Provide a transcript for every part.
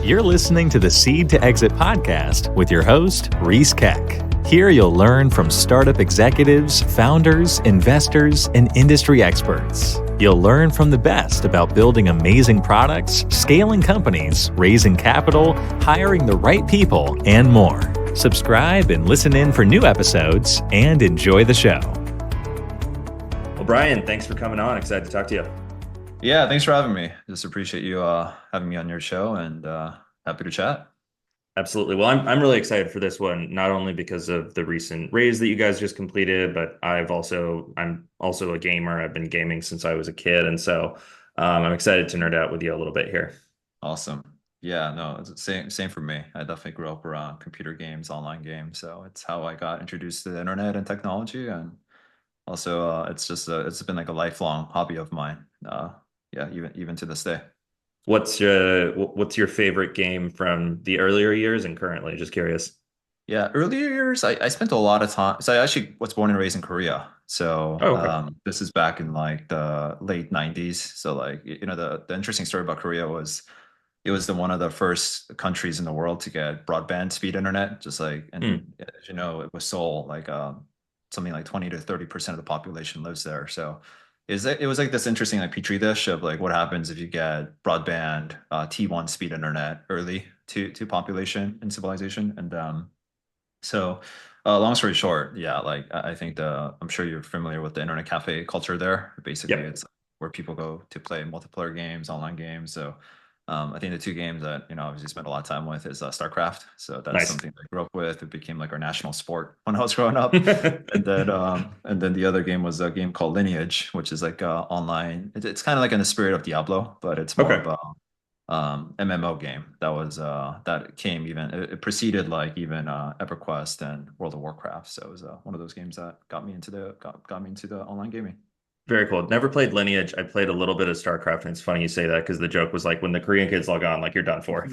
You're listening to the Seed to Exit podcast with your host, Reese Keck. Here you'll learn from startup executives, founders, investors, and industry experts. You'll learn from the best about building amazing products, scaling companies, raising capital, hiring the right people, and more. Subscribe and listen in for new episodes and enjoy the show. Well, Brian, thanks for coming on. Excited to talk to you. Yeah, thanks for having me. Just appreciate you having me on your show, and happy to chat. Absolutely. Well, I'm really excited for this one, not only because of the recent raise that you guys just completed, but I'm also a gamer. I've been gaming since I was a kid, and so I'm excited to nerd out with you a little bit here. Awesome. Yeah, no, it's the same for me. I definitely grew up around computer games, online games, so it's how I got introduced to the internet and technology, and also it's been like a lifelong hobby of mine. Yeah, even to this day. What's your favorite game from the earlier years and currently? Just curious. Yeah, earlier years, I spent a lot of time. So I actually was born and raised in Korea. So Okay. this is back in like the late 90s. So like, the interesting story about Korea was it was one of the first countries in the world to get broadband speed internet. Just like, and as you know, it was Seoul, like something like 20 to 30% of the population lives there. So it was like this interesting like petri dish of like what happens if you get broadband T1 speed internet early to population and civilization. And so long story short, yeah, like I think I'm sure you're familiar with the internet cafe culture there. Basically, Yep. it's where people go to play multiplayer games, online games. So I think the two games that obviously spent a lot of time with is StarCraft. So that's Nice. something that I grew up with. It became like our national sport when I was growing up. And then the other game was a game called Lineage, which is like online. It's kind of like in the spirit of Diablo, but it's more Okay. of a MMO game that came it preceded like even EverQuest and World of Warcraft. So it was one of those games that got me into the online gaming. Very cool. Never played Lineage. I played a little bit of StarCraft, and it's funny you say that because the joke was like when the Korean kids log on, like you're done for.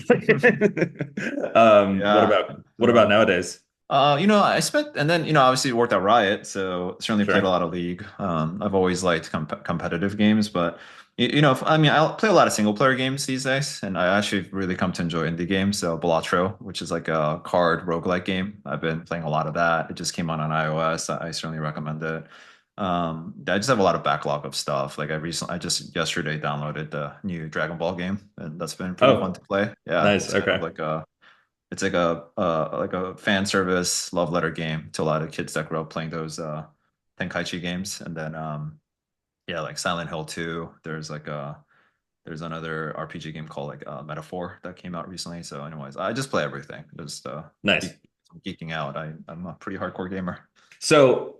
Yeah. What about nowadays? I spent, and then, obviously worked at Riot, so certainly played a Sure. lot of League. I've always liked competitive games, but, I mean, I play a lot of single player games these days, and I actually really come to enjoy indie games. So Balatro, which is like a card roguelike game. I've been playing a lot of that. It just came out on iOS. I certainly recommend it. I just have a lot of backlog of stuff. Like I just yesterday downloaded the new Dragon Ball game, and that's been pretty fun Oh, to play. Yeah, nice. it's kind of Okay. like a fan service love letter game to a lot of kids that grew up playing those Tenkaichi games. And then yeah, like Silent Hill 2. There's another RPG game called like Metaphor that came out recently. So anyways, I just play everything. Just Nice. geeking out. I'm a pretty hardcore gamer. So,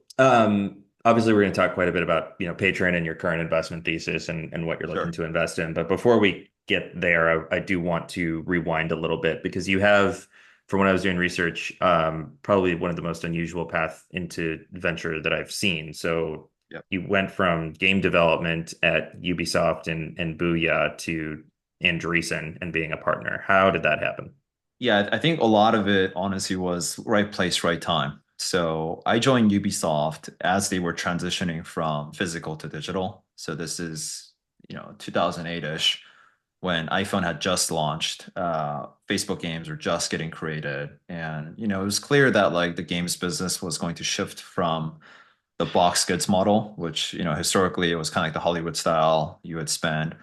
obviously, we're going to talk quite a bit about, Patron and your current investment thesis and what you're looking Sure. to invest in. But before we get there, I do want to rewind a little bit because you have, from when I was doing research, probably one of the most unusual path into venture that I've seen. So Yep. you went from game development at Ubisoft and Booyah to Andreessen and being a partner. How did that happen? Yeah, I think a lot of it honestly was right place, right time. So I joined Ubisoft as they were transitioning from physical to digital. So this is, 2008-ish when iPhone had just launched. Facebook games were just getting created. And, it was clear that like the games business was going to shift from the box goods model, which, historically it was kind of like the Hollywood style. You would spend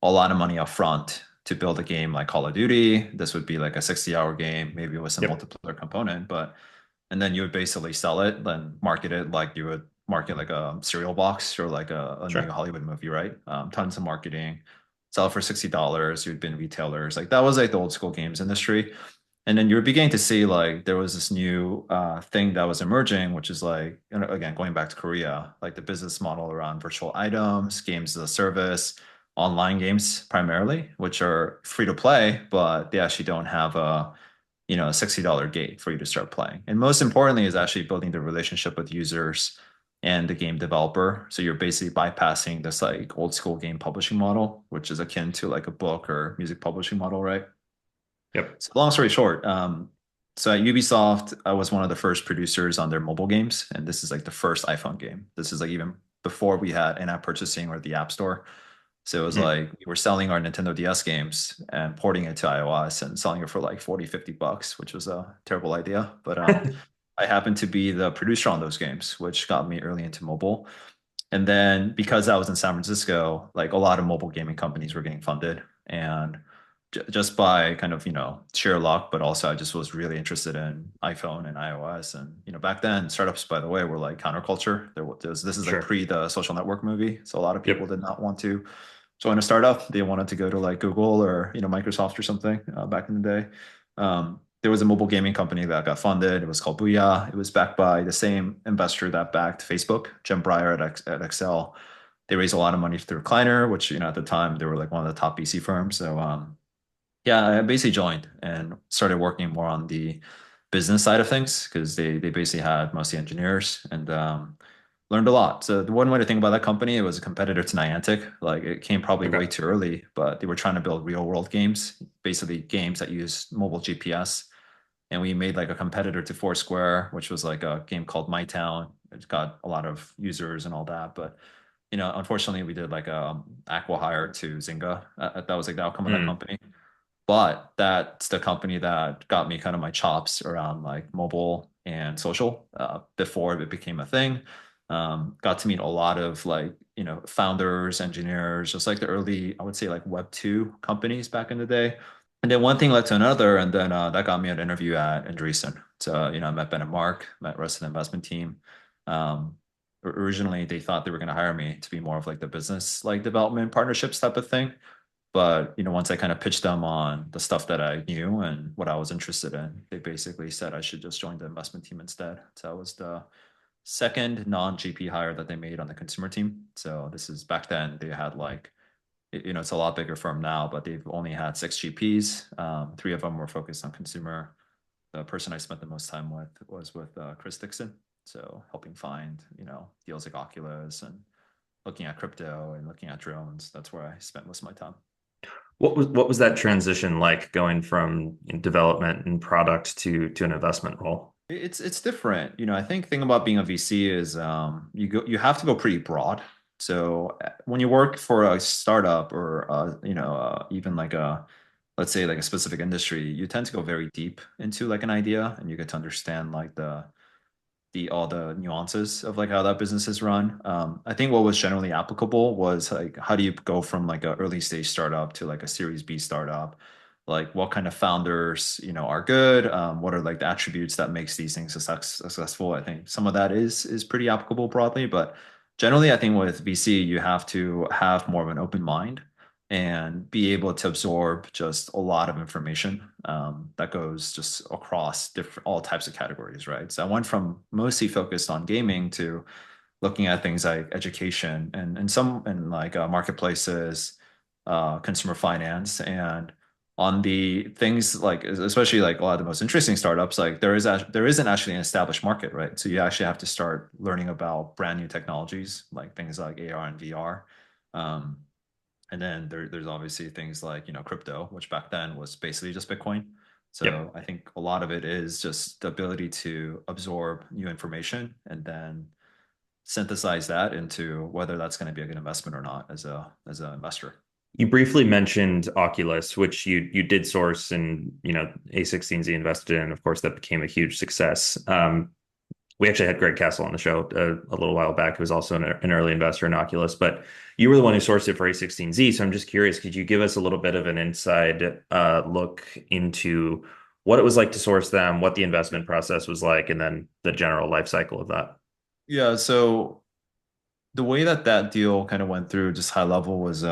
a lot of money up front to build a game like Call of Duty. This would be like a 60-hour game, maybe with some Yep. multiplayer component, and then you would basically sell it, then market it like you would market like a cereal box or like a new Sure. Hollywood movie, right? Tons of marketing, sell it for $60. You'd been retailers. Like that was like the old school games industry. And then you're beginning to see like there was this new thing that was emerging, which is like, again, going back to Korea, like the business model around virtual items, games as a service, online games primarily, which are free to play, but they actually don't have a $60 gate for you to start playing. And most importantly is actually building the relationship with users and the game developer. So you're basically bypassing this like old school game publishing model, which is akin to like a book or music publishing model, right? Yep. So long story short, so at Ubisoft, I was one of the first producers on their mobile games, and this is like the first iPhone game. This is like even before we had in-app purchasing or the App Store. So it was Mm. like we were selling our Nintendo DS games and porting it to iOS and selling it for like 40, $50, which was a terrible idea. But I happened to be the producer on those games, which got me early into mobile. And then because I was in San Francisco, like a lot of mobile gaming companies were getting funded. And just by kind of, sheer luck, but also I just was really interested in iPhone and iOS. And, back then startups, by the way, were like counterculture. This is like Sure. pre the Social Network movie. So a lot of people Yep. did not want to join a startup. They wanted to go to like Google or, Microsoft or something back in the day. There was a mobile gaming company that got funded. It was called Booyah. It was backed by the same investor that backed Facebook, Jim Breyer at Excel. They raised a lot of money through Kleiner, which, at the time they were like one of the top VC firms. So yeah, I basically joined and started working more on the business side of things because they basically had mostly engineers and learned a lot. So the one way to think about that company, it was a competitor to Niantic. Like it came probably Okay. way too early, but they were trying to build real world games, basically games that use mobile GPS. And we made like a competitor to Foursquare, which was like a game called My Town. It's got a lot of users and all that, but unfortunately, we did like a acqui-hire to Zynga. That was like the outcome of that Mm. company. But that's the company that got me kind of my chops around like mobile and social before it became a thing. Got to meet a lot of like, founders, engineers, just like the early, I would say like Web2 companies back in the day. And then one thing led to another, and then that got me an interview at Andreessen. So, I met Ben and Mark, met the rest of the investment team. Um, Originally, they thought they were going to hire me to be more of like the business like development partnerships type of thing. But once I kind of pitched them on the stuff that I knew and what I was interested in, they basically said I should just join the investment team instead. So that was the second non-GP hire that they made on the consumer team. So this is back then they had like, it's a lot bigger firm now, but they've only had 6 GPs. Three of them were focused on consumer. The person I spent the most time with was with Chris Dixon. So helping find, deals like Oculus and looking at crypto and looking at drones. That's where I spent most of my time. What was that transition like going from development and product to an investment role? It's different. I think thing about being a VC is you have to go pretty broad. So when you work for a startup or even like a let's say like a specific industry, you tend to go very deep into like an idea and you get to understand like the all the nuances of like how that business is run. I think what was generally applicable was like how do you go from like a early stage startup to like a Series B startup? Like what kind of founders are good? What are like the attributes that makes these things successful? I think some of that is pretty applicable broadly, but generally, I think with VC you have to have more of an open mind and be able to absorb just a lot of information that goes just across different all types of categories, right? So I went from mostly focused on gaming to looking at things like education and some and like marketplaces, consumer finance, and on the things like especially like a lot of the most interesting startups, like there isn't actually an established market, right? So you actually have to start learning about brand new technologies like things like AR and VR. Um, and then there's obviously things like, crypto, which back then was basically just Bitcoin. Yep. So I think a lot of it is just the ability to absorb new information and then synthesize that into whether that's going to be a good investment or not as an investor. You briefly mentioned Oculus, which you did source and A16Z invested in. Of course, that became a huge success. We actually had Greg Castle on the show a little while back, who was also an early investor in Oculus, but you were the one who sourced it for A16Z. So I'm just curious, could you give us a little bit of an inside look into what it was like to source them, what the investment process was like, and then the general life cycle of that? Yeah, so the way that that deal kind of went through just high level was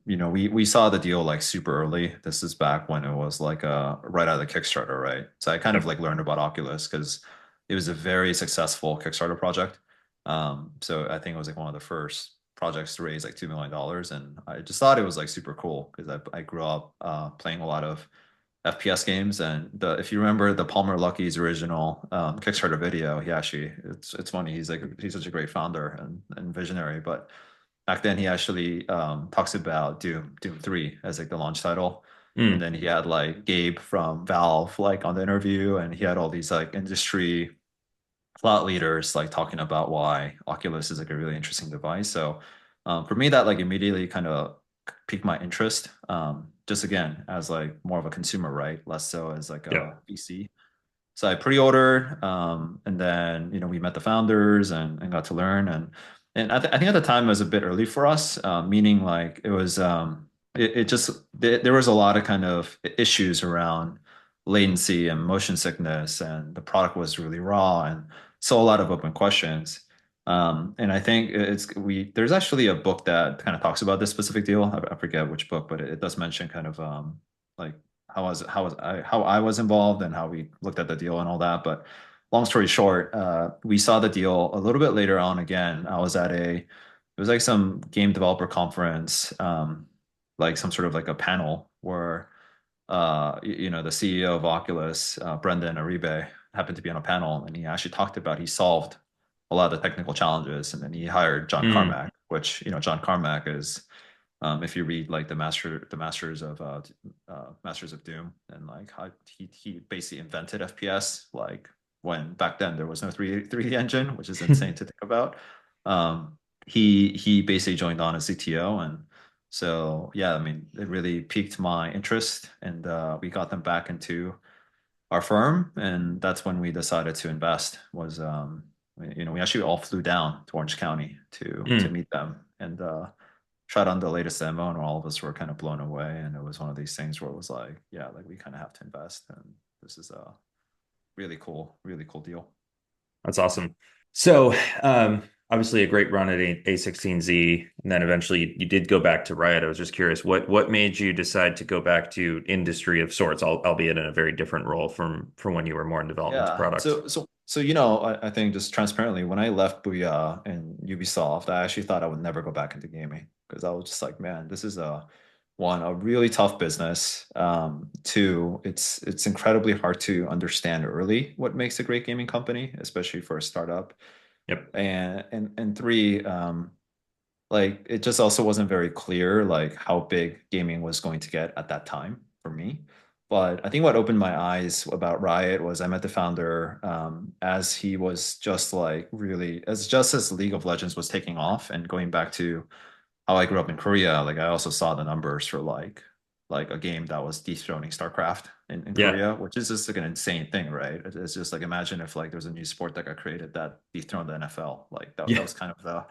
we saw the deal like super early. This is back when it was like right out of the Kickstarter, right? So I kind of Yep. like learned about Oculus because it was a very successful Kickstarter project. So I think it was like one of the first projects to raise like $2 million, and I just thought it was like super cool because I grew up playing a lot of FPS games. And if you remember the Palmer Luckey's original Kickstarter video, he actually it's funny. He's such a great founder and visionary. But back then he actually talks about Doom 3 as like the launch title. And Mm. then he had like Gabe from Valve like on the interview, and he had all these like industry thought leaders like talking about why Oculus is like a really interesting device. So for me, that like immediately kind of piqued my interest. Just again, as like more of a consumer, right? Less so as like a VC. So I pre-ordered, and then we met the founders and got to learn, and I think at the time it was a bit early for us, meaning like it was it just there was a lot of kind of issues around latency and motion sickness, and the product was really raw, and so a lot of open questions. And I think there's actually a book that kind of talks about this specific deal. I forget which book, but it does mention kind of like how I was involved and how we looked at the deal and all that. But long story short, we saw the deal a little bit later on. Again, I was at it was like some game developer conference, like some sort of like a panel where the CEO of Oculus, Brendan Aribe, happened to be on a panel, and he actually talked about he solved a lot of the technical challenges, and then he hired John Carmack, which John Carmack is, if you read like the Masters of Doom, and like how he basically invented FPS, like when back then there was no 3D engine, which is insane to think about. He basically joined on as CTO, and so yeah, I mean, it really piqued my interest, and we got them back into our firm, and that's when we decided to invest. Was we actually all flew down to Orange County to meet them and tried on the latest demo, and all of us were kind of blown away. And it was one of these things where it was like, yeah, like we kind of have to invest, and this is a really cool deal. That's awesome. So obviously a great run at A16Z, and then eventually you did go back to Riot. I was just curious, what made you decide to go back to industry of sorts, albeit in a very different role from when you were more in development to product? So I think just transparently, when I left Booyah and Ubisoft, I actually thought I would never go back into gaming, because I was just like, man, this is a really tough business. Two, it's incredibly hard to understand early what makes a great gaming company, especially for a startup. Yep. And three, like it just also wasn't very clear like how big gaming was going to get at that time for me. But I think what opened my eyes about Riot was I met the founder as he was just like as League of Legends was taking off, and going back to how I grew up in Korea, like I also saw the numbers for like a game that was dethroning StarCraft in Korea, which is just like an insane thing, right? It's just like, imagine if like there's a new sport that got created that dethroned the NFL. Like that was kind of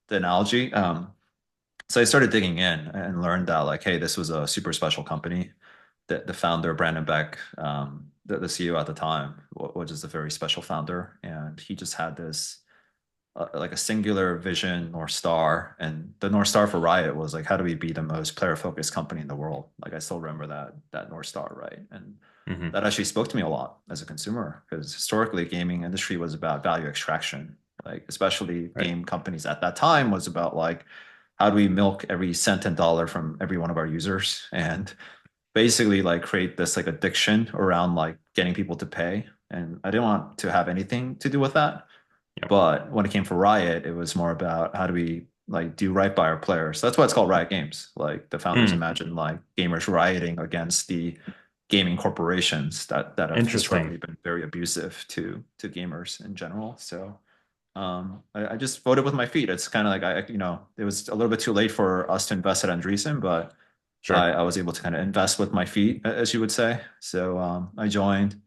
the analogy. So I started digging in and learned that like, hey, this was a super special company. The founder, Brandon Beck, the CEO at the time, which is a very special founder, and he just had this like a singular vision, North Star, and the North Star for Riot was like, how do we be the most player-focused company in the world? Like I still remember that North Star, right? And that actually spoke to me a lot as a consumer, because historically, gaming industry was about value extraction, like especially game companies at that time was about like, how do we milk every cent and dollar from every one of our users, and basically like create this like addiction around like getting people to pay. And I didn't want to have anything to do with that. But when it came for Riot, it was more about how do we like do right by our players. So that's why it's called Riot Games. Like the founders imagine like gamers rioting against the gaming corporations that have historically been very abusive to gamers in general. So I just voted with my feet. It's kind of like it was a little bit too late for us to invest at Andreessen, but I was able to kind of invest with my feet, as you would say. So I joined,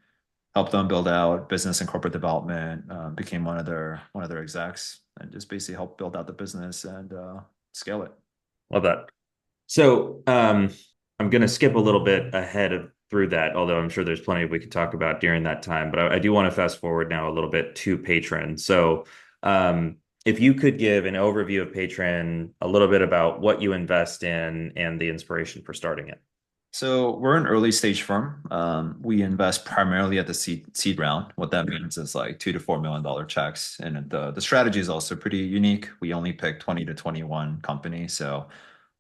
helped them build out business and corporate development, became one of their execs, and just basically helped build out the business and scale it. Love that. So I'm going to skip a little bit ahead through that, although I'm sure there's plenty we could talk about during that time. But I do want to fast forward now a little bit to Patron. So if you could give an overview of Patron, a little bit about what you invest in and the inspiration for starting it. So we're an early stage firm. We invest primarily at the seed round. What that means is like $2 to $4 million checks. And the strategy is also pretty unique. We only pick 20 to 21 companies. So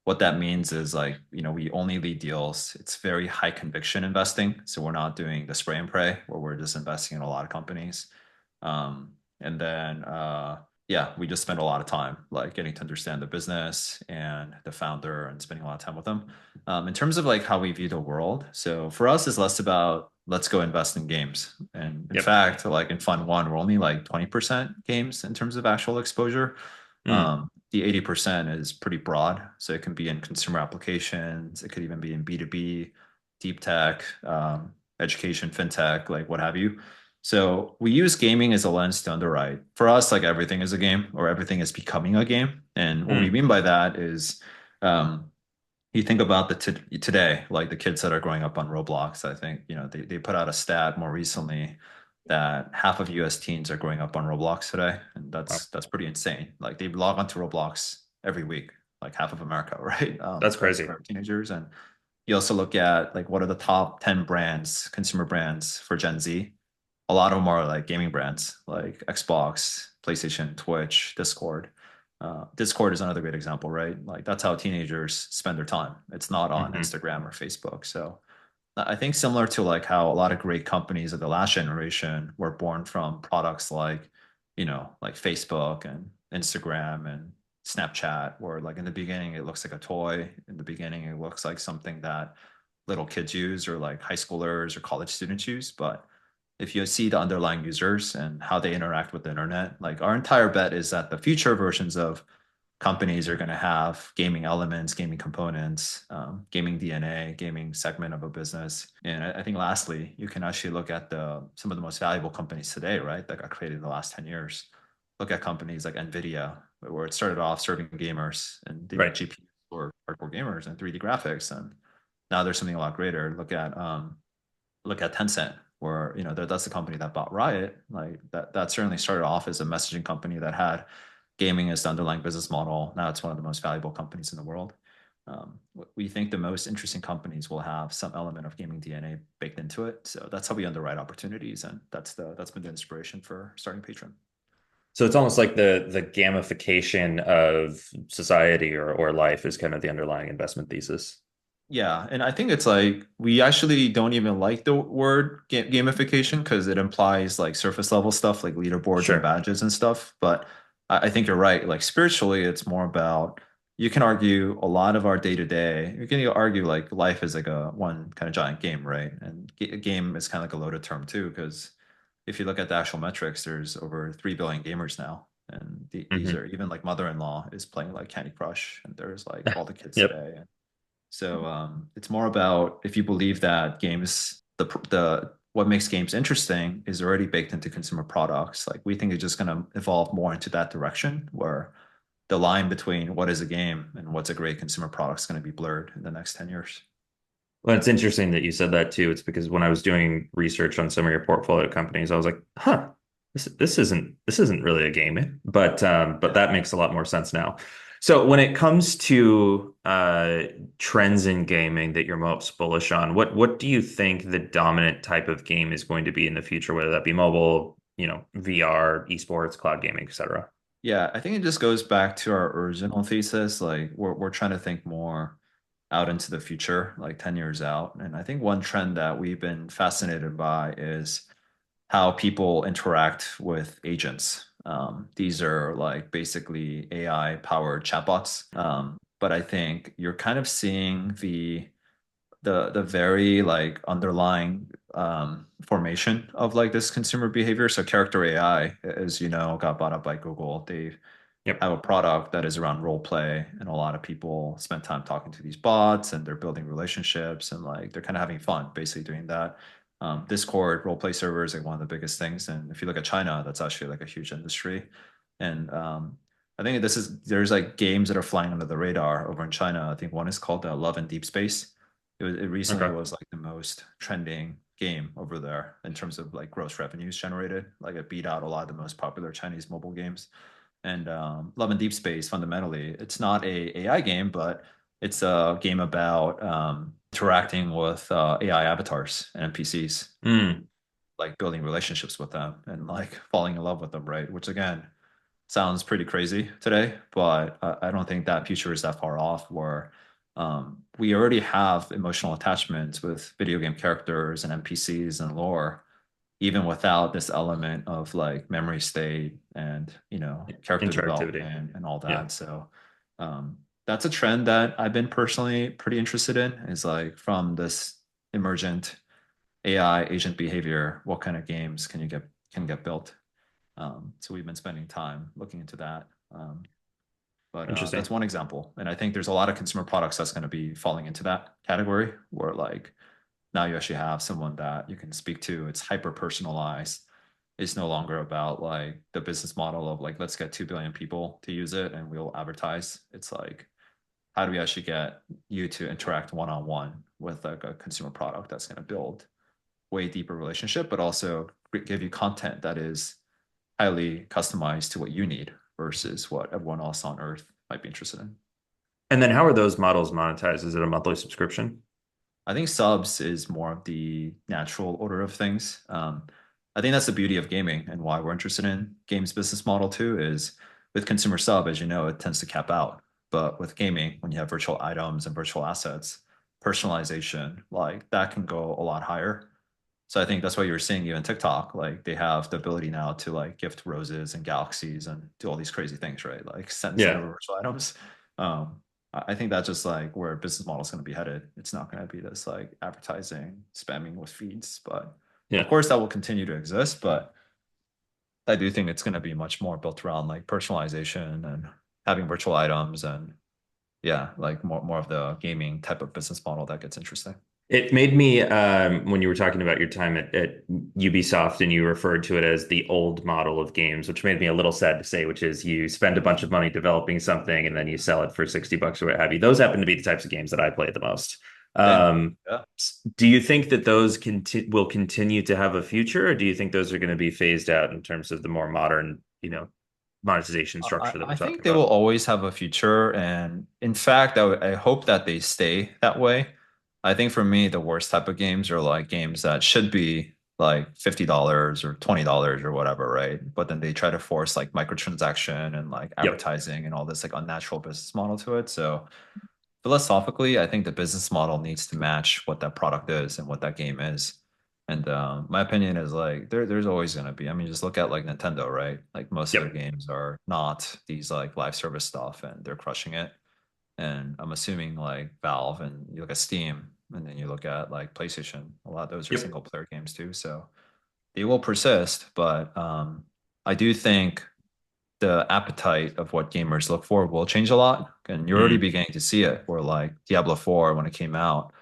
what that means is like, we only lead deals. It's very high conviction investing. So we're not doing the spray and pray where we're just investing in a lot of companies. And then we just spend a lot of time like getting to understand the business and the founder and spending a lot of time with them. In terms of like how we view the world, so for us it's less about let's go invest in games. And in fact, like in Fund 1, we're only like 20% games in terms of actual exposure. the 80% is pretty broad. So it can be in consumer applications, it could even be in B2B, deep tech, education, fintech, like what have you. So we use gaming as a lens to underwrite. For us, like everything is a game or everything is becoming a game. And what we Mm, mean by that is um, you think about today, like the kids that are growing up on Roblox, I think, they put out a stat more recently that half of US teens are growing up on Roblox today. And wow. that's pretty insane. Like they log onto Roblox every week, like half of America, right? That's For crazy. teenagers. And you also look at like what are the top 10 brands, consumer brands for Gen Z. A lot of them are like gaming brands like Xbox, PlayStation, Twitch, Discord. Discord is another great example, right? Like that's how teenagers spend their time. It's not on Hmm. Instagram or Facebook. So I think similar to like how a lot of great companies of the last generation were born from products like, like Facebook and Instagram and Snapchat, where like in the beginning it looks like a toy. In the beginning it looks like something that little kids use or like high schoolers or college students use. But if you see the underlying users and how they interact with the internet, like our entire bet is that the future versions of companies are going to have gaming elements, gaming components, gaming DNA, gaming segment of a business. And I think lastly, you can actually look at some of the most valuable companies today, right, that got created in the last 10 years. Look at companies like NVIDIA, where it started off serving gamers and they make Right. GPUs for hardcore gamers and 3D graphics. And now there's something a lot greater. Look at Tencent, where that's the company that bought Riot. Like that certainly started off as a messaging company that had gaming as the underlying business model. Now it's one of the most valuable companies in the world. We think the most interesting companies will have some element of gaming DNA baked into it. So that's how we underwrite opportunities, and that's been the inspiration for starting Patron. So it's almost like the gamification of society or life is kind of the underlying investment thesis. Yeah, and I think it's like we actually don't even like the word gamification because it implies like surface level stuff like leaderboards and Sure. badges and stuff. But I think you're right. Like spiritually, it's more about you can argue a lot of our day to day. You can argue like life is like a one kind of giant game, right? And a game is kind of like a loaded term too because if you look at the actual metrics, there's over 3 billion gamers now. And these Hmm. are even like mother-in-law is playing like Candy Crush, and there's like all the kids Yep. today. So it's more about if you believe that games, the what makes games interesting is already baked into consumer products. Like we think it's just going to evolve more into that direction, where the line between what is a game and what's a great consumer product is going to be blurred in the next 10 years. Well, it's interesting that you said that too. It's because when I was doing research on some of your portfolio companies, I was like, huh, this isn't really a game, but Yeah. that makes a lot more sense now. So when it comes to trends in gaming that you're most bullish on, what do you think the dominant type of game is going to be in the future, whether that be mobile, VR, esports, cloud gaming, etc.? Yeah, I think it just goes back to our original thesis. Like we're trying to think more out into the future, like 10 years out. And I think one trend that we've been fascinated by is how people interact with agents. These are like basically AI powered chatbots. But I think you're kind of seeing the very like underlying formation of like this consumer behavior. So character AI, as you know, got bought up by Google. They Yep. have a product that is around role play, and a lot of people spend time talking to these bots, and they're building relationships, and like they're kind of having fun basically doing that. Discord role play servers like one of the biggest things, and if you look at China, that's actually like a huge industry. And I think there's like games that are flying under the radar over in China. I think one is called Love and Deep Space. It recently Okay. was like the most trending game over there in terms of like gross revenues generated. Like it beat out a lot of the most popular Chinese mobile games. And Love and Deep Space, fundamentally, it's not a AI game, but it's a game about interacting with AI avatars and NPCs, Mm. like building relationships with them and like falling in love with them, right? Which again sounds pretty crazy today, but I don't think that future is that far off. Where we already have emotional attachments with video game characters and NPCs and lore even without this element of like memory state and character Interactivity. development and all Yeah. that. So that's a trend that I've been personally pretty interested in, is like from this emergent AI agent behavior, what kind of games can get built. So we've been spending time looking into that. But Interesting. that's one example. And I think there's a lot of consumer products that's going to be falling into that category where like now you actually have someone that you can speak to. It's hyper personalized. It's no longer about like the business model of like, let's get 2 billion people to use it and we'll advertise. It's like, how do we actually get you to interact one-on-one with like a consumer product that's going to build way deeper relationship, but also give you content that is highly customized to what you need versus what everyone else on earth might be interested in. And then how are those models monetized? Is it a monthly subscription? I think subs is more of the natural order of things. I think that's the beauty of gaming and why we're interested in games business model too is with consumer sub, as you know, it tends to cap out. But with gaming, when you have virtual items and virtual assets, personalization, like that can go a lot higher. So I think that's why you're seeing even TikTok, like they have the ability now to like gift roses and galaxies and do all these crazy things, right? Like send Yeah. over virtual items. I think that's just like where business model is going to be headed. It's not going to be this like advertising, spamming with feeds, but of Yeah. course that will continue to exist. But I do think it's going to be much more built around like personalization and having virtual items and yeah, like more of the gaming type of business model that gets interesting. It made me, when you were talking about your time at Ubisoft and you referred to it as the old model of games, which made me a little sad to say, which is you spend a bunch of money developing something and then you sell it for 60 bucks or what have you. Those happen to be the types of games that I play the most. Same. Um, Yeah. do you think that those will continue to have a future, or do you think those are going to be phased out in terms of the more modern, monetization structure that we're I talking think they will about? always have a future. And in fact, I hope that they stay that way. I think for me, the worst type of games are like games that should be like $50 or $20 or whatever, right? But then they try to force like microtransaction and like Yep. advertising and all this like unnatural business model to it. So philosophically, I think the business model needs to match what that product is and what that game is. And my opinion is like there's always gonna be. I mean, just look at like Nintendo, right? Like most of their Yep. games are not these like live service stuff, and they're crushing it. And I'm assuming like Valve, and you look at Steam, and then you look at like PlayStation. A lot of those are Yep. single player games too, so they will persist. But I do think the appetite of what gamers look for will change a lot. And you're already Mm. beginning to see it where like Diablo 4, when it came out,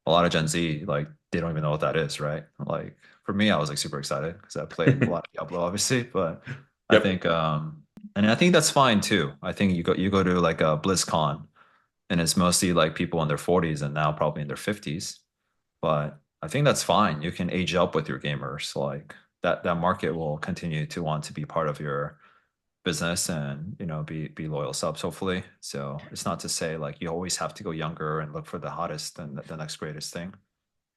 a lot of Gen Z, like they don't even know what that is, right? Like for me, I was like super excited because I played a lot of Diablo, obviously, but I Yep. think and I think that's fine too. I think you go to like a BlizzCon and it's mostly like people in their 40s and now probably in their 50s. But I think that's fine. You can age up with your gamers. Like that market will continue to want to be part of your business and be loyal subs hopefully. So it's not to say like you always have to go younger and look for the hottest and the next greatest thing.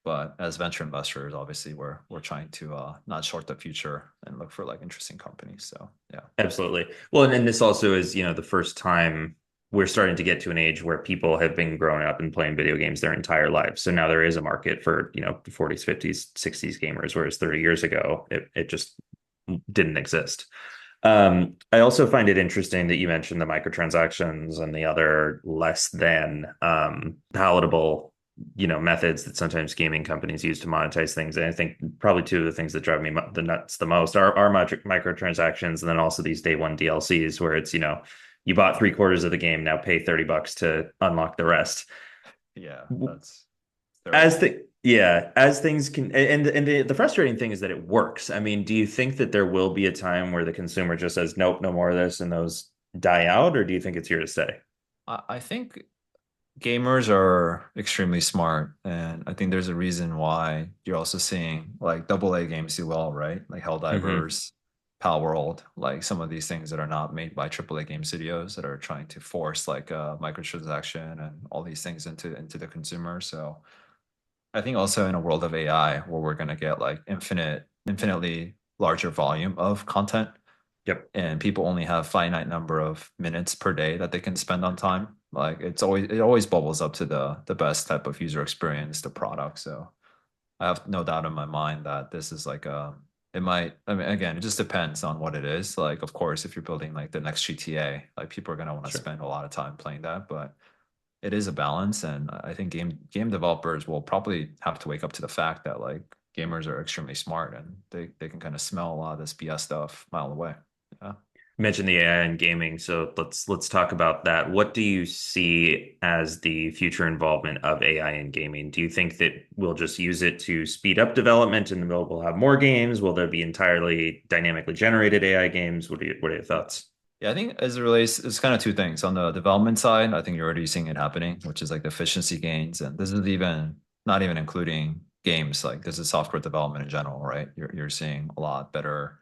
But as venture investors, obviously we're trying to not short the future and look for like interesting companies. So yeah. Absolutely. Well, and this also is, the first time we're starting to get to an age where people have been growing up and playing video games their entire lives. So now there is a market for, 40s, 50s, 60s gamers, whereas 30 years ago, it just didn't exist. I also find it interesting that you mentioned the microtransactions and the other less than palatable, methods that sometimes gaming companies use to monetize things. And I think probably two of the things that drive me the nuts the most are microtransactions, and then also these day one DLCs where it's, you bought three-quarters of the game, now pay 30 bucks to unlock the rest. Yeah, that's As terrible. the Yeah, as things can, and the frustrating thing is that it works. I mean, do you think that there will be a time where the consumer just says, nope, no more of this, and those die out, or do you think it's here to stay? I think gamers are extremely smart, and I think there's a reason why you're also seeing like double A games do well, right? Like Hmm. Helldivers, Pal World, like some of these things that are not made by triple A game studios that are trying to force like a microtransaction and all these things into the consumer. So I think also in a world of AI where we're gonna get like infinitely larger volume of content Yep. and people only have finite number of minutes per day that they can spend on time. Like it always bubbles up to the best type of user experience, the product. So I have no doubt in my mind that this is like it might, I mean, again, it just depends on what it is. Like, of course, if you're building like the next GTA, like people are gonna want to Sure. spend a lot of time playing that, but it is a balance. And I think game developers will probably have to wake up to the fact that like gamers are extremely smart and they can kind of smell a lot of this BS stuff a mile away. Yeah. mentioned the AI in gaming, so let's talk about that. What do you see as the future involvement of AI in gaming? Do you think that we'll just use it to speed up development and we'll have more games? Will there be entirely dynamically generated AI games? What are your thoughts? Yeah, I think as it relates, it's kind of two things. On the development side, I think you're already seeing it happening, which is like the efficiency gains. And this is even not even including games, like this is software development in general, right? You're seeing a lot better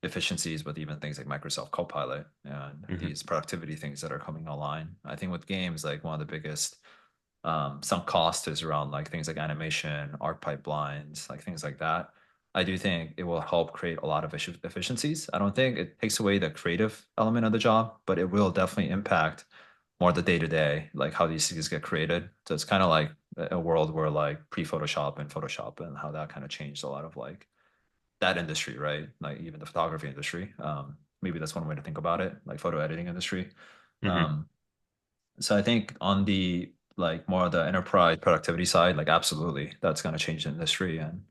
efficiencies with even things like Microsoft Copilot and Hmm. these productivity things that are coming online. I think with games, like one of the biggest sunk cost is around like things like animation, art pipelines, like things like that. I do think it will help create a lot of efficiencies. I don't think it takes away the creative element of the job, but it will definitely impact more the day to day, like how these things get created. So it's kind of like a world where like pre-Photoshop and Photoshop and how that kind of changed a lot of like that industry, right? Like even the photography industry. Maybe that's one way to think about it, like photo editing industry. Hmm. Um, so I think on the like more of the enterprise productivity side, like absolutely, that's going to change the industry. And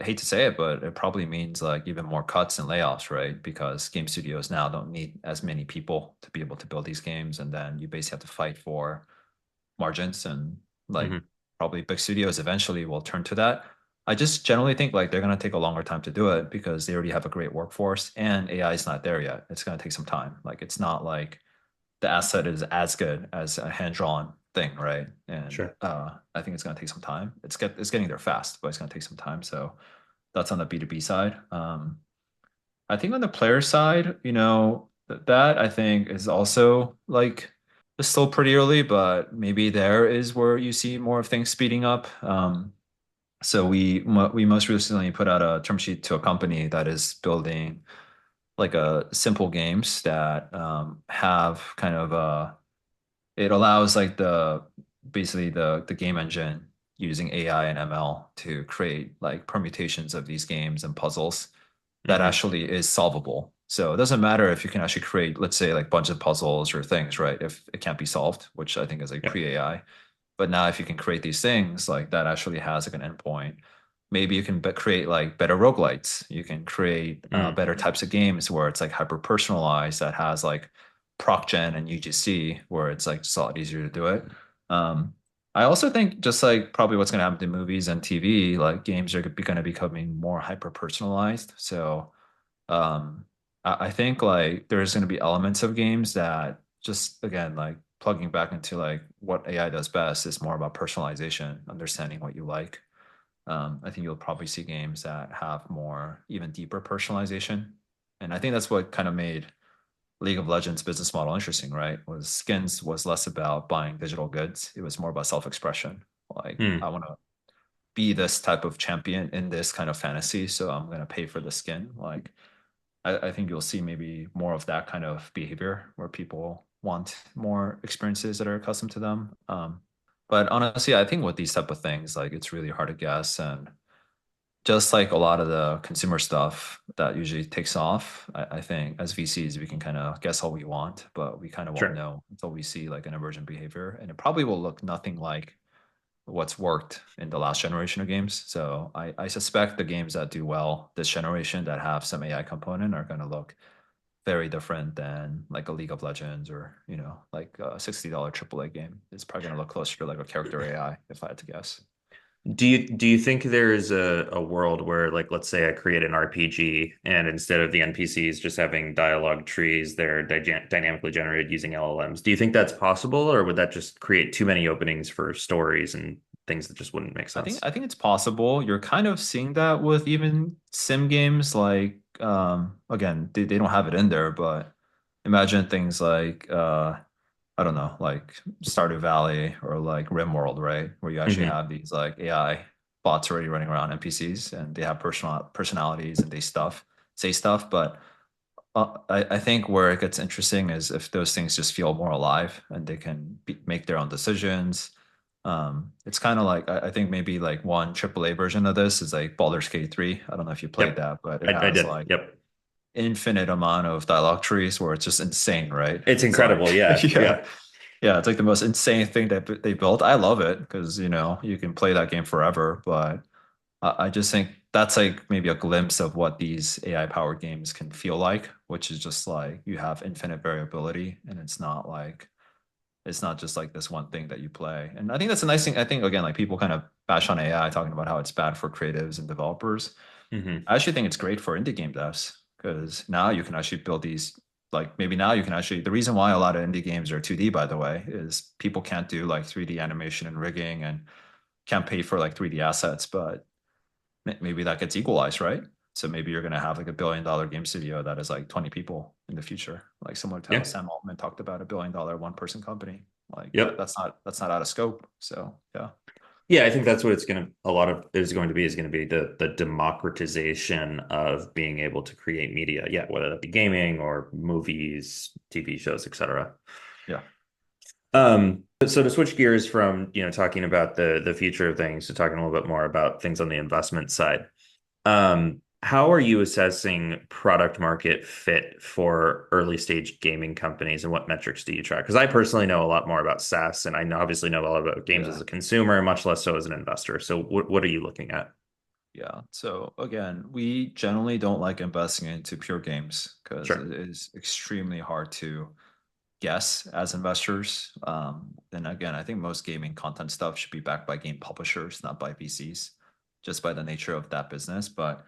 I hate to say it, but it probably means like even more cuts and layoffs, right? Because game studios now don't need as many people to be able to build these games, and then you basically have to fight for margins and like Hmm. probably big studios eventually will turn to that. I just generally think like they're going to take a longer time to do it because they already have a great workforce and AI is not there yet. It's going to take some time. Like it's not like the asset is as good as a hand-drawn thing, right? And Sure. I think it's going to take some time. It's getting there fast, but it's going to take some time. So that's on the B2B side. I think on the player side, that I think is also like it's still pretty early, but maybe there is where you see more of things speeding up. So we most recently put out a term sheet to a company that is building like a simple games that have kind of it allows like the basically the game engine using AI and ML to create like permutations of these games and puzzles that Hmm. actually is solvable. So it doesn't matter if you can actually create, let's say, like bunch of puzzles or things, right? If it can't be solved, which I think is like Yep. pre-AI. But now if you can create these things like that actually has like an endpoint, maybe you can create like better roguelites. You can create Mm. better types of games where it's like hyper personalized that has like proc gen and UGC where it's like just a lot easier to do it. Um, I also think just like probably what's going to happen to movies and TV, like games are going to becoming more hyper personalized. So I think like there's going to be elements of games that just again like plugging back into like what AI does best is more about personalization, understanding what you like. I think you'll probably see games that have more even deeper personalization, and I think that's what kind of made League of Legends business model interesting, right? Was skins was less about buying digital goods; it was more about self-expression. Like I Mm. want to be this type of champion in this kind of fantasy, so I'm going to pay for the skin. Like I think you'll see maybe more of that kind of behavior where people want more experiences that are accustomed to them. But honestly, I think with these type of things, like it's really hard to guess. And just like a lot of the consumer stuff that usually takes off, I think as VCs, we can kind of guess all we want, but we kind of won't Sure. know until we see like an emergent behavior. And it probably will look nothing like what's worked in the last generation of games. So I suspect the games that do well this generation that have some AI component are going to look very different than like a League of Legends or, like a $60 AAA game. It's probably going to look closer to like a character AI, if I had to guess. Do you think there is a world where, like, let's say I create an RPG and instead of the NPCs just having dialogue trees, they're dynamically generated using LLMs? Do you think that's possible, or would that just create too many openings for stories and things that just wouldn't make I think sense? I think it's possible. You're kind of seeing that with even sim games like again, they don't have it in there, but imagine things like I don't know, like Stardew Valley or like RimWorld, right? Where you actually Hmm. have these like AI bots already running around NPCs and they have personalities and they say stuff. But I think where it gets interesting is if those things just feel more alive and they can make their own decisions. It's kind of like I think maybe like one AAA version of this is like Baldur's Gate 3. I don't know if you played Yep, that, but it I has did. like Yep, infinite amount of dialogue trees where it's just insane, right? it's It's like, incredible. Yeah, yeah, yeah. yeah, it's like the most insane thing that they built. I love it because you can play that game forever, but I just think that's like maybe a glimpse of what these AI powered games can feel like, which is just like you have infinite variability and it's not just like this one thing that you play. And I think that's a nice thing. I think again, like people kind of bash on AI talking about how it's bad for creatives and developers. Hmm. I actually think it's great for indie game devs because now you can actually build these like maybe now you can actually the reason why a lot of indie games are 2D by the way is people can't do like 3D animation and rigging and can't pay for like 3D assets, but maybe that gets equalized, right? So maybe you're gonna have like $1 billion game studio that is like 20 people in the future, like similar to how Yeah. Sam Altman talked about $1 billion one person company. Like Yep. that's not out of scope. So yeah. Yeah, I think that's what it's going to, a lot of it is going to be, is going to be the democratization of being able to create media. Yeah, whether that be gaming or movies, TV shows, etc. Yeah. So to switch gears from, talking about the future of things to talking a little bit more about things on the investment side. How are you assessing product market fit for early stage gaming companies and what metrics do you track? Because I personally know a lot more about SaaS and obviously know a lot about games as Yeah. a consumer, much less so as an investor. So what are you looking at? Yeah. So again, we generally don't like investing into pure games because Sure. it is extremely hard to guess as investors. And again, I think most gaming content stuff should be backed by game publishers, not by VCs, just by the nature of that business. But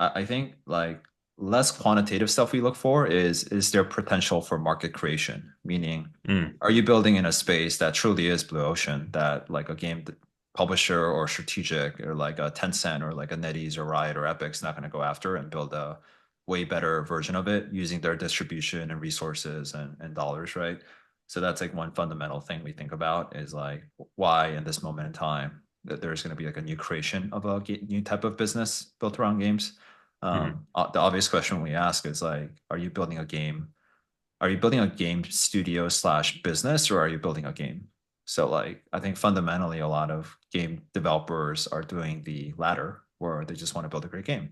I think like less quantitative stuff we look for is there potential for market creation? Meaning, Mm, are you building in a space that truly is blue ocean that like a game publisher or strategic or like a Tencent or like a NetEase or Riot or Epic's not going to go after and build a way better version of it using their distribution and resources and dollars, right? So that's like one fundamental thing we think about is like why in this moment in time that there's going to be like a new creation of a new type of business built around games. mhm. The obvious question we ask is like, are you building a game? Are you building a game studio slash business or are you building a game? So like I think fundamentally a lot of game developers are doing the latter where they just want to build a great game.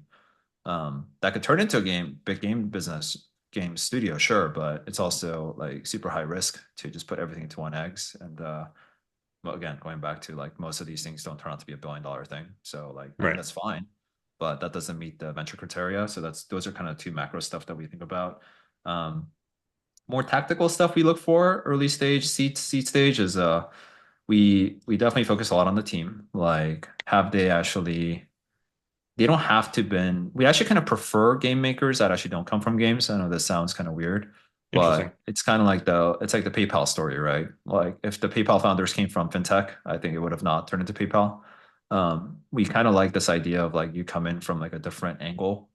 That could turn into a big game business, game studio, sure, but it's also like super high risk to just put everything into one eggs. And well, again, going back to like most of these things don't turn out to be $1 billion thing. So like I think Right. that's fine, but that doesn't meet the venture criteria. So those are kind of two macro stuff that we think about. Um, More tactical stuff we look for early stage seed stage is we definitely focus a lot on the team. Like have they don't have to been we actually kind of prefer game makers that actually don't come from games. I know this sounds kind of weird, Interesting. but it's kind of like the PayPal story, right? Like if the PayPal founders came from fintech, I think it would have not turned into PayPal. We kind of like this idea of like you come in from like a different angle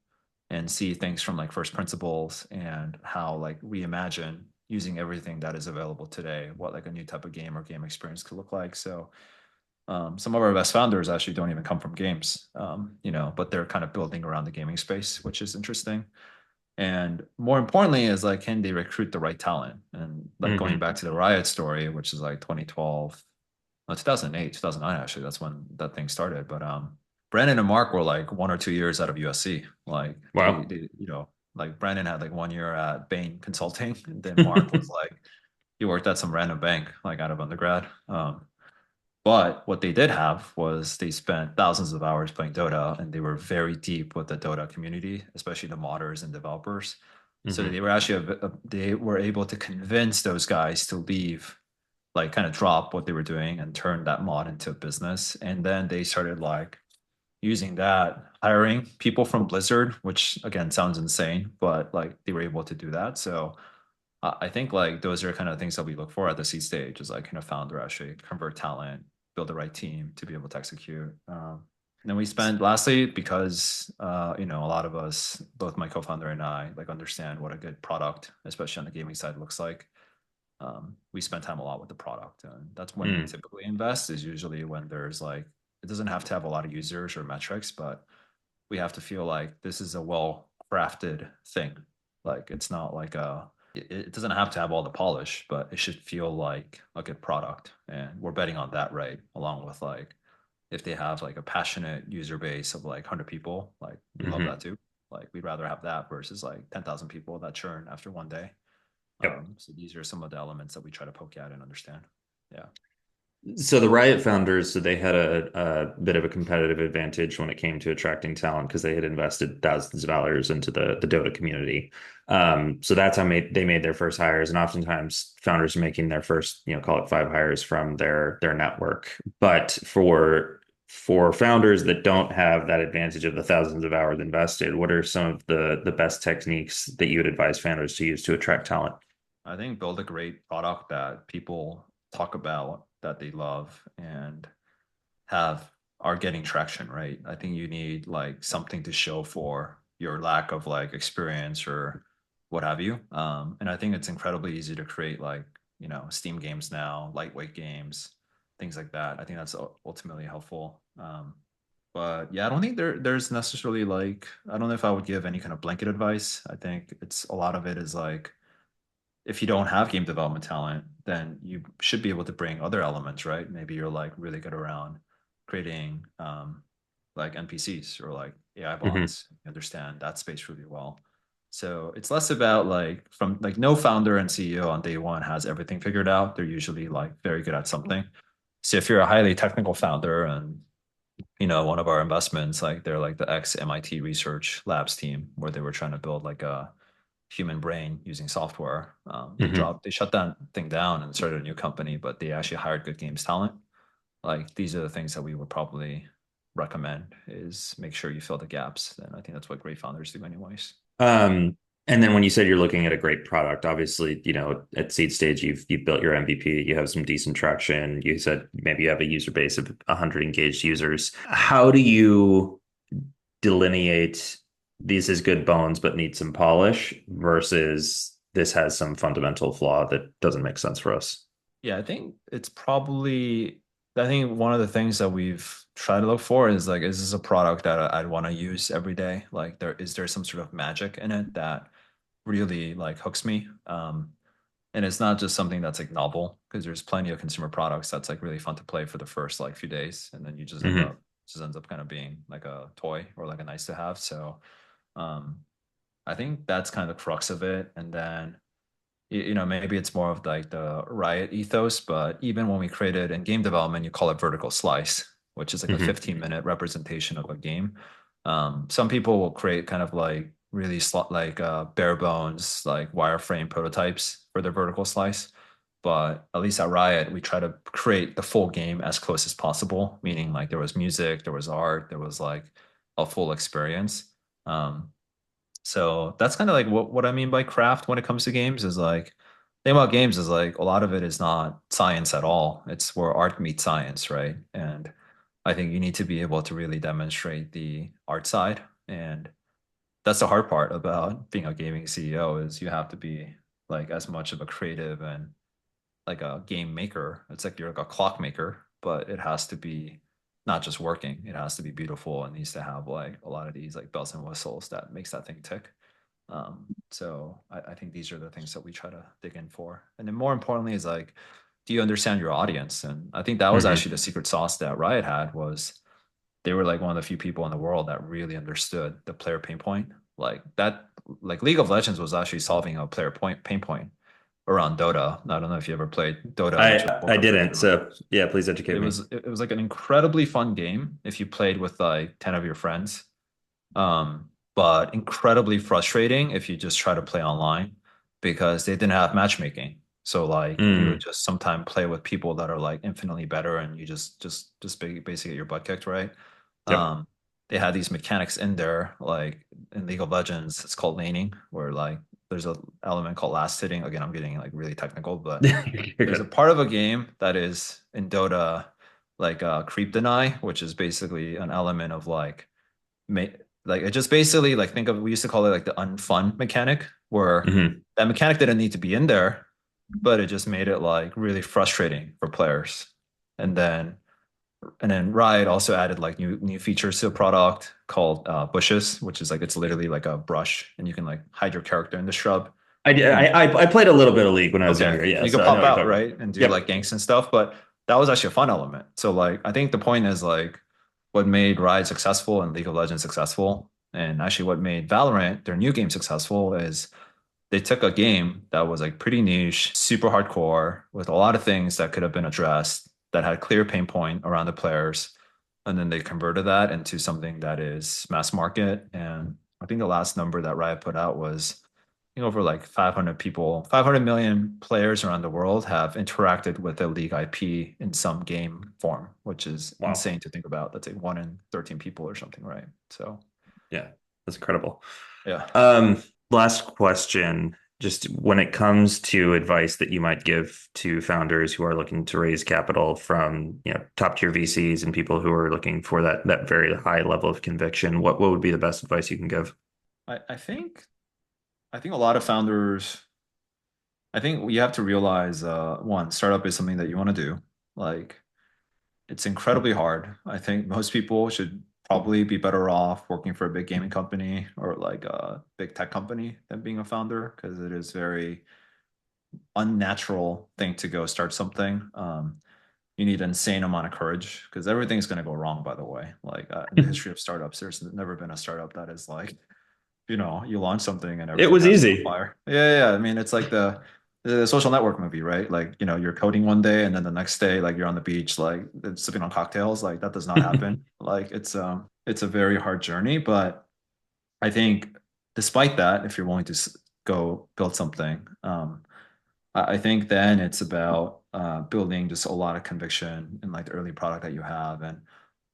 and see things from like first principles and how like reimagine using everything that is available today, what like a new type of game or game experience could look like. So some of our best founders actually don't even come from games, but they're kind of building around the gaming space, which is interesting. And more importantly, is like, can they recruit the right talent? And like going Hmm. back to the Riot story, which is like 2012, 2008, 2009, actually, that's when that thing started. But Brandon and Mark were like 1 or 2 years out of USC. Like Wow. like Brandon had like 1 year at Bain Consulting, and then Mark was like, he worked at some random bank, like out of undergrad. But what they did have was they spent thousands of hours playing Dota and they were very deep with the Dota community, especially the modders and developers. So Hmm. they were able to convince those guys to leave, like kind of drop what they were doing and turn that mod into a business. And then they started like using that, hiring people from Blizzard, which again sounds insane, but like they were able to do that. So I think like those are kind of things that we look for at the seed stage is like kind of founder actually convert talent, build the right team to be able to execute. And then we spend lastly because a lot of us, both my co-founder and I, like understand what a good product, especially on the gaming side, looks like. We spend time a lot with the product, and that's when we Mm. typically invest. Is usually when there's like it doesn't have to have a lot of users or metrics, but we have to feel like this is a well crafted thing. Like it's not like it doesn't have to have all the polish, but it should feel like a good product. And we're betting on that, right? Along with like if they have like a passionate user base of like 100 people, like we love that Hmm. too. Like we'd rather have that versus like 10,000 people that churn after one day. Yep. So these are some of the elements that we try to poke at and understand. Yeah. So the Riot founders, so they had a bit of a competitive advantage when it came to attracting talent because they had invested thousands of dollars into the Dota community. So that's how they made their first hires, and oftentimes founders are making their first, call it five hires from their network. But for founders that don't have that advantage of the thousands of hours invested, what are some of the best techniques that you would advise founders to use to attract talent? I think build a great product that people talk about, that they love, and have are getting traction, right? I think you need like something to show for your lack of like experience or what have you. And I think it's incredibly easy to create like, Steam games now, lightweight games, things like that. I think that's ultimately helpful. But yeah, I don't think there's necessarily like, I don't know if I would give any kind of blanket advice. I think it's a lot of it is like, if you don't have game development talent, then you should be able to bring other elements, right? Maybe you're like really good around creating like NPCs or like AI Hmm. bots. You understand that space really well. So it's less about like from like no founder and CEO on day one has everything figured out. They're usually like very good at something. So if you're a highly technical founder and one of our investments, like they're like the ex MIT research labs team where they were trying to build like a human brain using software. Hmm. They shut that thing down and started a new company, but they actually hired good games talent. Like these are the things that we would probably recommend is make sure you fill the gaps. And I think that's what great founders do anyways. Um, and then when you said you're looking at a great product, obviously, at seed stage, you've built your MVP, you have some decent traction. You said maybe you have a user base of 100 engaged users. How do you delineate these as good bones but need some polish versus this has some fundamental flaw that doesn't make sense for us? Yeah, I think it's probably, I think one of the things that we've tried to look for is like, is this a product that I'd want to use every day? Like is there some sort of magic in it that really like hooks me? And it's not just something that's like novel because there's plenty of consumer products that's like really fun to play for the first like few days, and then you Hmm. just ends up kind of being like a toy or like a nice to have. So um, I think that's kind of the crux of it. And then maybe it's more of like the Riot ethos, but even when we created in game development, you call it vertical slice, which is like a Hmm. 15-minute representation of a game. Some people will create kind of like really like bare bones, like wireframe prototypes for their vertical slice. But at least at Riot, we try to create the full game as close as possible, meaning like there was music, there was art, there was like a full experience. Um, so that's kind of like what I mean by craft when it comes to games is like, thing about games is like a lot of it is not science at all. It's where art meets science, right? And I think you need to be able to really demonstrate the art side. And that's the hard part about being a gaming CEO is you have to be like as much of a creative and like a game maker. It's like you're like a clock maker, but it has to be not just working. It has to be beautiful and needs to have like a lot of these like bells and whistles that makes that thing tick. So I think these are the things that we try to dig in for. And then more importantly is like, do you understand your audience? And I think that was Hmm. actually the secret sauce that Riot had was they were like one of the few people in the world that really understood the player pain point. Like that, like League of Legends was actually solving a pain point around Dota. I don't know if you ever played Dota, which was I Warcraft didn't. 3, right? So yeah, please educate me. It was like an incredibly fun game if you played with like 10 of your friends. But incredibly frustrating if you just try to play online because they didn't have matchmaking. So like you would Mm. just sometimes play with people that are like infinitely better and you basically get your butt kicked, right? Yep. Um, they had these mechanics in there, like in League of Legends, it's called laning, where like there's a element called last hitting. Again, I'm getting like really technical, but You're there's a good. part of a game that is in Dota like creep deny, which is basically an element of like ma- like it just basically like think of we used to call it like the unfun mechanic where Hmm. that mechanic didn't need to be in there, but it just made it like really frustrating for players. And then Riot also added like new features to the product called bushes, which is like it's literally like a brush and you can like hide your character in the shrub. And I played a little bit of League when I was okay, younger. Yeah, and you could so I know pop what you're out, talking about. right, and do like Yep. ganks and stuff. But that was actually a fun element. So like I think the point is like what made Riot successful and League of Legends successful, and actually what made Valorant, their new game, successful is they took a game that was like pretty niche, super hardcore, with a lot of things that could have been addressed that had a clear pain point around the players, and then they converted that into something that is mass market. And I think the last number that Riot put out was, I think, over like 500 people, 500 million players around the world have interacted with the League IP in some game form, which is insane to think about. That's like 1 in 13 people or something, right? So yeah, that's incredible. Yeah. Last question. Just when it comes to advice that you might give to founders who are looking to raise capital from, top tier VCs and people who are looking for that very high level of conviction, what would be the best advice you can give? I think a lot of founders, I think you have to realize, one, startup is something that you want to do. Like, it's incredibly hard. I think most people should probably be better off working for a big gaming company or like a big tech company than being a founder, because it is very unnatural thing to go start something. You need an insane amount of courage, because everything's going to go wrong, by the way. Like, in the history of startups, there's never been a startup that is like, you launch something and it was easy. Fire. Yeah. I mean, it's like the Social Network movie, right? Like, you're coding one day and then the next day, like, you're on the beach, like, sipping on cocktails. Like, that does not happen. Like, it's a very hard journey. But I think despite that, if you're willing to go build something, I think then it's about building just a lot of conviction in like the early product that you have. And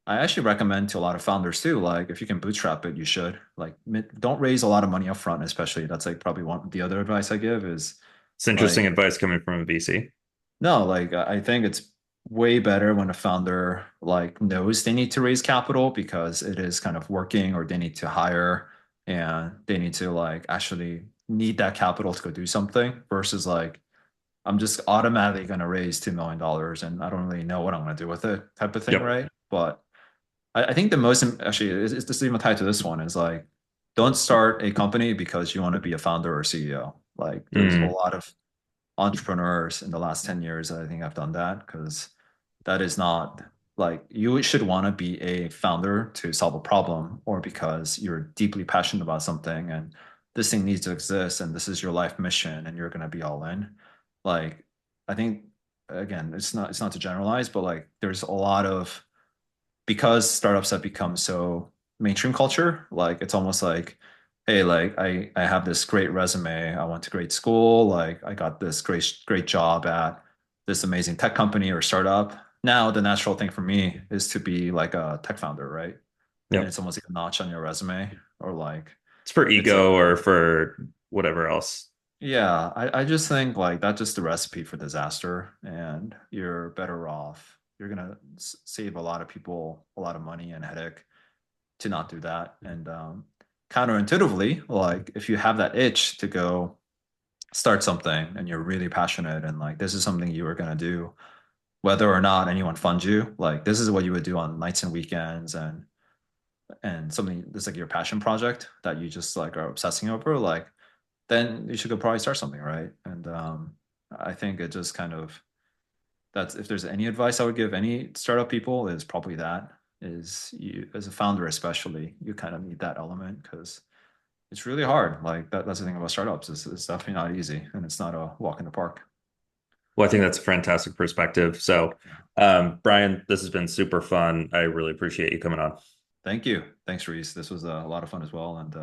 I actually recommend to a lot of founders too, like, if you can bootstrap it, you should. Like, don't raise a lot of money up front, especially. That's like probably the other advice I give is, it's interesting advice coming from a VC. No, like, I think it's way better when a founder like knows they need to raise capital because it is kind of working, or they need to hire and they need to like actually need that capital to go do something, versus like, I'm just automatically going to raise $2 million and I don't really know what I'm going to do with it type of thing. Yep. Right. But I think the most, actually, it's just even tied to this one, is like, don't start a company because you want to be a founder or CEO. Like, there's a lot of entrepreneurs in the last 10 years that I think have done that, because that is not, like, you should want to be a founder to solve a problem, or because you're deeply passionate about something and this thing needs to exist and this is your life mission and you're going to be all in. Like, I think, again, it's not to generalize, but like, there's a lot of, because startups have become so mainstream culture, like, it's almost like, hey, like, I have this great resume. I went to great school. Like, I got this great job at this amazing tech company or startup. Now, the natural thing for me is to be like a tech founder, right? Yeah. And it's almost like a notch on your resume, or like, it's for ego or for whatever else. Yeah, I just think like that's just the recipe for disaster, and you're better off. You're gonna save a lot of people a lot of money and headache to not do that. And counterintuitively, like, if you have that itch to go start something and you're really passionate and like this is something you were gonna do, whether or not anyone funds you, like, this is what you would do on nights and weekends, and something that's like your passion project that you just like are obsessing over, like, then you should go probably start something, right? And I think it just kind of, that's, if there's any advice I would give any startup people, is probably that, is you, as a founder especially, you kind of need that element, because it's really hard. Like, that's the thing about startups, is it's definitely not easy, and it's not a walk in the park. Well, I think that's a fantastic perspective. So, Brian, this has been super fun. I really appreciate you coming on. Thank you. Thanks, Reese. This was a lot of fun as well, and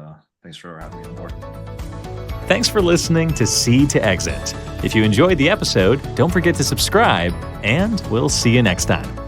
thanks for having me on board. Thanks for listening to Seed to Exit. If you enjoyed the episode, don't forget to subscribe, and we'll see you next time.